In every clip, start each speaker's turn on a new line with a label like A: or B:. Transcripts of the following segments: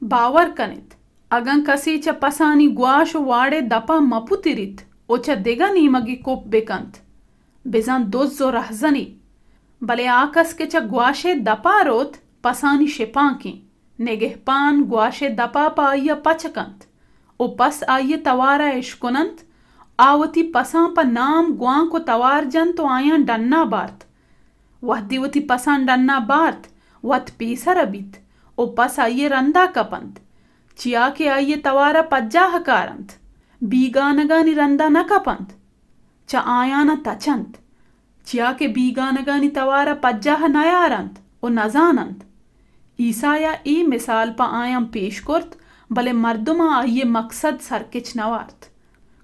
A: बावर कनित अगं कसी च पसानी ग्वाश वाड़े दपा मपुतिरित ओचा देगा नीमगी कोप बेकंत बेजान दोज़ो रहजनी बले आकस के च ग्वाशे दपा रोत पसानी शेपांकी नेगेहपान ग्वाशे दपा पाइया पचकंत ओ पस आइये तवारा इश्कुनंत आवती पसां पा नाम ग्वां को तवार जन तो आया डन्ना बार्त वह दिवती पसां डन्ना बार्त वत पीसर अबित ओ पस आइये रंदा कपंत चिया के आइये तवारा पज्जा हकारंत बीगानगानी रंदा न कपंत च आया न तचंत चिया के बीगानगानी तवारा पज्जा नयारंत ओ नजानंत ईसाया ई मिसाल पा आयम पेश कुर्त भले मर्दुमा आइये मकसद सरकिच नवार्त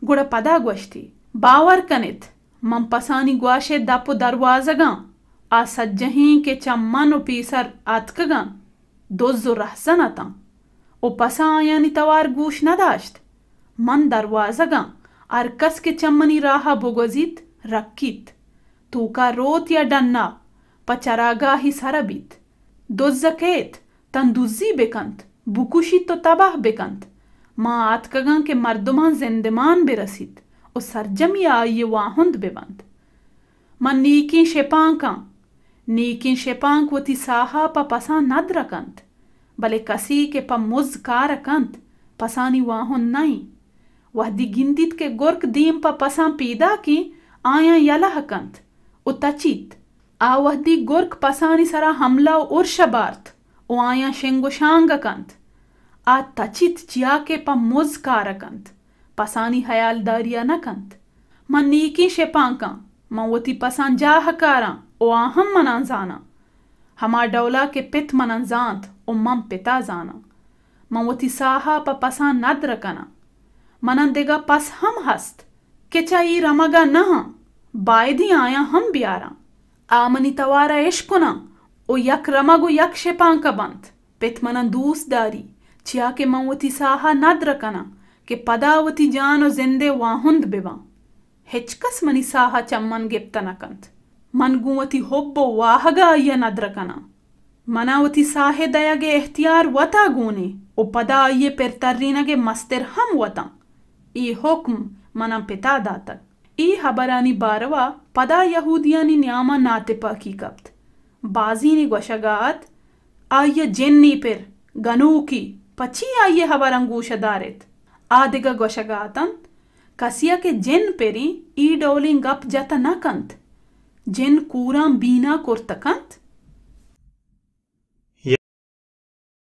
A: गुड़ा पदा गोश्ती बावर कनित मम पसानी ग्वाशे दपु दरवाजगा आ सज्जहीं के चम्मन ओ पीसर आतकगा दोज़ो रहसन अता ओ पसा आयानी तवार गूश न दाश्त मन दरवाजगा अरकस के चम्मनी राहा बुगजित रक्कीत तू का रोत या डन्ना पचरागा ही सरबित दोज़केत तंदुजी बेकंत बुकुशी तो तबाह बेकंत माँ आतकगा के मर्दुमा जिंदमान बेरसित ओ सरजमी आइये वाहुंद बेबंत मन नीकी शेपांक वती साहा पा पसा नद्रकंत भले कसी के पा मुज़कारकंत पसानी वाहुन नहीं वह दी गिंदित के गुर्क दीम पा पसा पीदा की आया यलहकंत ओ तचित आ वह दी गुर्क पसानी सरा हमला उर्शबार्थ ओ आया शेंगुशांगकंत आ तचित चिया के पा मुज़कारकंत पसानी हयालदारिया नकंत मन नीकी शेपांका मवती पसान जाहकारा ओ आहम मना जाना हमा डौला के पित मनन जांत ओ मम पिता जाना मवती साहा पा पसान नद्रकना मनन देगा पस हम हस्त के चाई रमगा नहा बायदी आया हम बियारा आमनी तवारा इश्कुना ओ यक रमगो यक शेपांका बंत पित मनन दूस दारी चिया के मवती साहा नद्रकना के पदावती जानो जिंदे वाहुंद बिवा हिचकस मनी साहा चम्मन गिप्तनकंत मन गुवती होब्बो वाहगा आइया नद्रकना मनावती साहे दयागे एहतियार वता गूने ओ पदा आइये पेरतर्रीनगे मस्तिर हम वता ई हुक्म मना पिता दातक ई हबरानी बारवा पदा यहूदियानी न्यामा नातिपा की कप्त बाजीनी गोशगात आइये जिन्नी पिर गनूकी पची आइये हबरंगूश दारित आदिगा गोशगातन कसिया के जिन पेरी ई डोलिंग गप जता न कंत जिन कूरां बीना कुर्तकंत